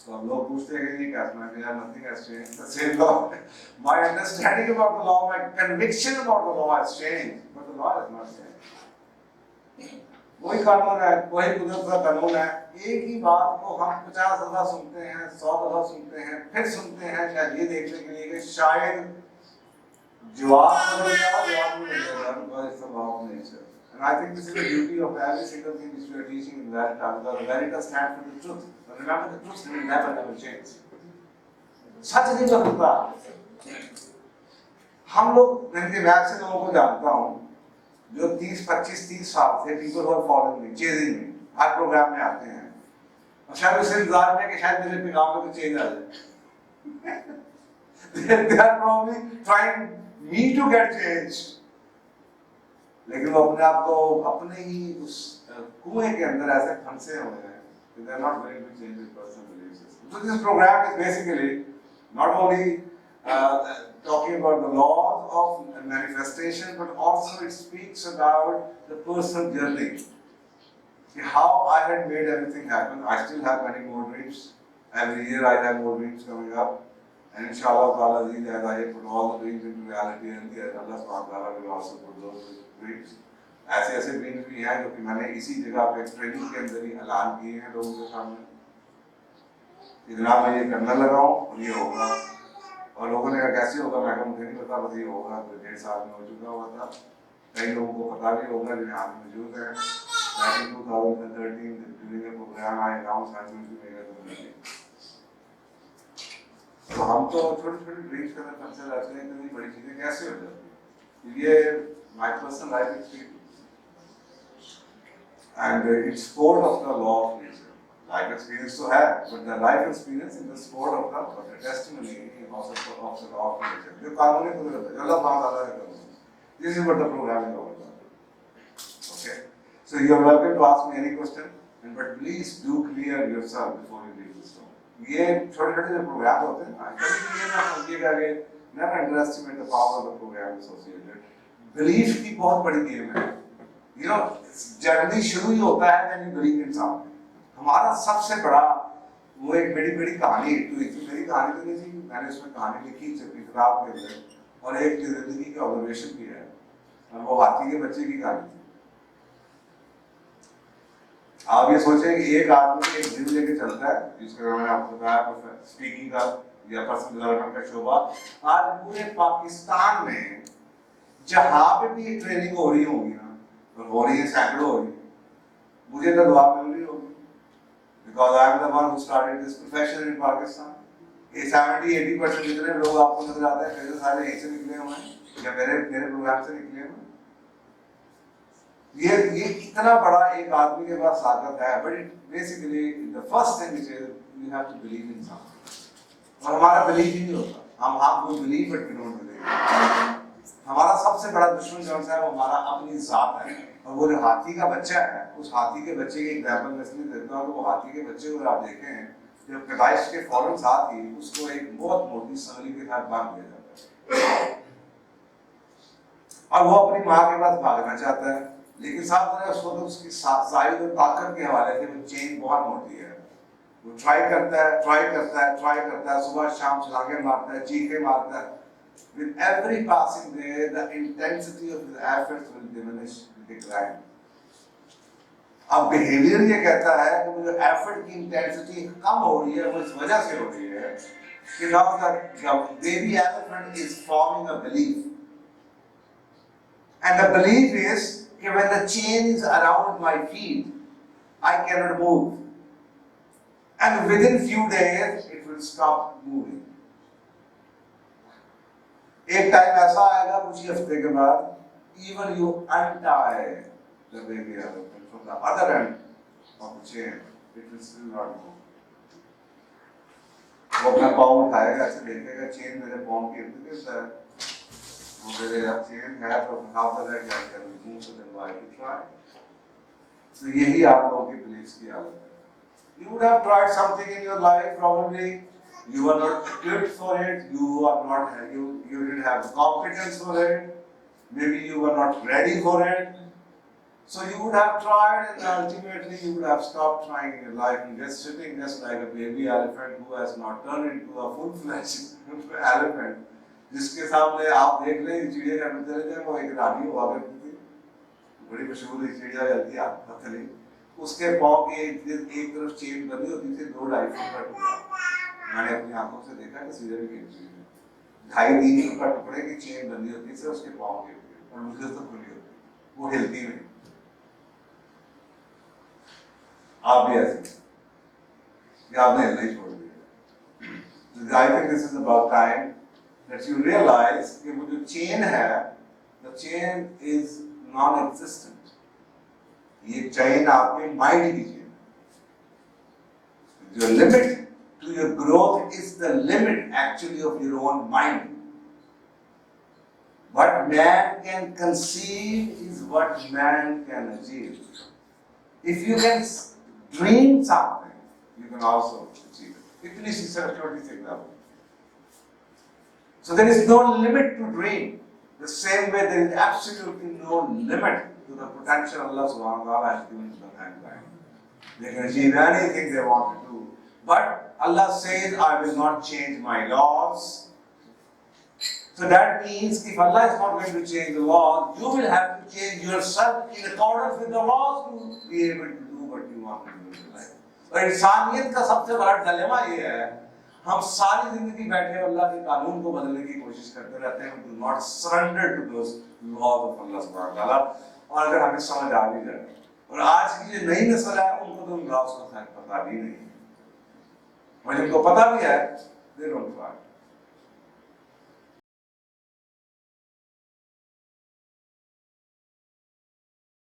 तो हम लोग पूछते हैं कि क्या सुना यार, nothing has changed, the same law. My understanding about the law, my conviction about the law has changed, but the law has not changed. वही कानून है, वही कुदरत का कानून है। एक ही बात को हम 50 दफा सुनते हैं, 100 दफा सुनते हैं, फिर सुनते हैं शायद ये देखने के लिए कि शायद जवाब बदल जाए, जवाब नहीं मिलेगा, because it's the law of nature. And I think this is the beauty of every single thing which we are teaching in Veritas, because Veritas stands for the truth. But remember, the truth will never change. सच नहीं बदलता। हम लोग, मैं ऐसे लोगों को जानता हूँ जो 30, 25, 30 साल से people who are following me, chasing me, her programme में आते हैं और शायद उसे इंतजार में कि शायद मेरे पैगाम में कुछ चेंज आ जाए। They are probably trying me to get changed. लेकिन वो अपने आप को अपने ही उस कुएं के अंदर ऐसे फंसे हुए हैं कि they are not willing to change their personal belief system. So this program is basically not only talking about the laws of manifestation, but also it speaks about the personal journey. How I had made everything happen. I still have many more dreams. Every year I have more dreams coming up. And inshallah ta'ala, as I put all the dreams into reality, and Allah subhanahu wa ta'ala will also put those dreams. ऐसे ऐसे dreams भी हैं जो कि मैंने इसी जगह पे ट्रेनिंग के अंदर ही ऐलान किए हैं लोगों के सामने। इतना मैं ये करने लगा हूँ और ये होगा, और लोगों ने कहा कैसे होगा, मैं कहा मुझे नहीं पता, बस ये होगा। तो 1.5 साल में हो चुका हुआ था, कई लोगों को पता भी होगा जो यहाँ मौजूद है। 2013 during the program I announced I'm going to make a community. तो हम तो छोटे-छोटे ड्रीम्स के अंदर फंसे रहते हैं, इतनी बड़ी चीजें कैसे हो जाती हैं। ये my personal life experience and it's sport of the law of nature. Life experience तो है, but the life experience is the sport of the testimony of the law of nature. जो कानूनी कुदरत है, जो अल्लाह पाक अल्लाह का कानून है। This is what the program is all about. Okay, so you are welcome to ask me any question, but please do clear yourself before you leave this room. ये छोटे-छोटे जो प्रोग्राम होते हैं, कभी ये ना समझिएगा कि never underestimate the power of the program associated. Belief की बहुत बड़ी गेम है। You know, जर्नी शुरू ही होता है when you believe in something. हमारा सबसे बड़ा वो एक बड़ी कहानी हुई थी। मेरी कहानी तो नहीं थी, मैंने उसमें कहानी लिखी अपनी किताब के अंदर और एक जिंदगी की ऑब्जर्वेशन की है, और वो हाथी के बच्चे की कहानी थी। आप ये सोचें कि एक आदमी एक जिम लेके चलता है, जिसका मैंने आपको बताया स्पीकिंग का या पर्सनल डेवलपमेंट का शोबा। आज पूरे पाकिस्तान में जहाँ पे भी ये ट्रेनिंग हो रही होगी ना, और हो रही है, सैकड़ों हो रही है, मुझे तो दुआ मिल रही होगी, because I am the one who started this profession in Pakistan. ये 70-80% जितने लोग आपको नजर आते हैं, कैसे सारे यहीं से निकले हुए हैं या मेरे प्रोग्राम से निकले हुए हैं। ये इतना बड़ा एक आदमी के पास ताकत है, but it basically the first thing is you have to believe in something. और हमारा बिलीव ही नहीं होता, हम वो believe but we don't believe. हमारा सबसे बड़ा दुश्मन कौन सा है? वो हमारा अपनी जात है। और वो जो हाथी का बच्चा है, उस हाथी के बच्चे की एग्जाम्पल मैं इसलिए देता हूँ कि वो हाथी के बच्चे को आप देखें, जब पैदाइश के फौरन साथ ही उसको एक बहुत मोटी संगली के साथ बांध दिया जाता है और वो अपनी माँ के पास भागना चाहता है, लेकिन साथ में उसको तो उसकी साइज और ताकत के हवाले से वो चेन बहुत मोटी है। वो ट्राई करता है, सुबह शाम छलांगे मारता है, चीखे मारता है। With every passing day, the intensity of his efforts will diminish, decline. अब बिहेवियर ये कहता है कि वो जो एफर्ट की इंटेंसिटी कम हो रही है, वो इस वजह से हो रही है कि now the baby elephant is forming a belief, and the belief is that when the chain is around my feet, I cannot move, and within few days it will stop moving. एक time ऐसा आएगा कुछ ही हफ्ते के बाद, even you untie the baby elephant from the other end of the chain, it will still not move. वो अपना पाँव उठाएगा, ऐसे देखेगा चेन मेरे पाँव के इर्द गिर्द है, वो मेरे अब चेन है तो how the leg I can remove it and why to try. तो यही आप लोगों की beliefs की हालत है। You would have tried something in your life, probably you are not equipped for it, you didn't have competence for it, maybe you were not ready for it, So you would have tried and ultimately you would have stopped trying in your life and just sitting just like a baby elephant who has not turned into a full-fledged elephant. जिसके सामने आप देख लें चिड़िया घर में चले जाए वो एक रानी हुआ करती थी, बड़ी मशहूर चिड़िया चलती है पतली, उसके पाँव की एक तरफ चेन बनी होती थी 2-2.5 फुट का टुकड़ा, मैंने अपनी आंखों से देखा कि सीधे भी 2.5-3 फुट का टुकड़े की चेन बनी होती थी उसके पाँव के और मुझे तो खुली होती, वो हिलती नहीं। आप भी ऐसे कि आपने हिलना ही छोड़ दिया। I think this is about time that you realize कि वो जो चेन है, the chain is non-existent. ये चेन आपके माइंड की चेन है। Your limit to your growth is the limit actually of your own mind. What man can conceive is what man can achieve. If you can dream something, you can also achieve it. इतनी सी सिर्फ छोटी सी example. So there is no limit to dream. The same way there is absolutely no limit to the potential Allah subhanahu wa ta'ala has given to the mankind. They can achieve anything they want to do. But Allah says, I will not change my laws. So that means if Allah is not going to change the laws, you will have to change yourself in accordance with the laws to be able to do what you want to do in life. और इंसानियत का सबसे बड़ा dilemma ये है, हम सारी जिंदगी बैठे अल्लाह के कानून को बदलने की कोशिश करते रहते हैं, do not surrender to those laws of Allah subhanahu wa ta'ala। और अगर हमें समझ आ भी जाए, और आज की जो नई नस्ल है उनको तो लॉस का पता भी नहीं, और जिनको पता भी है they don't try।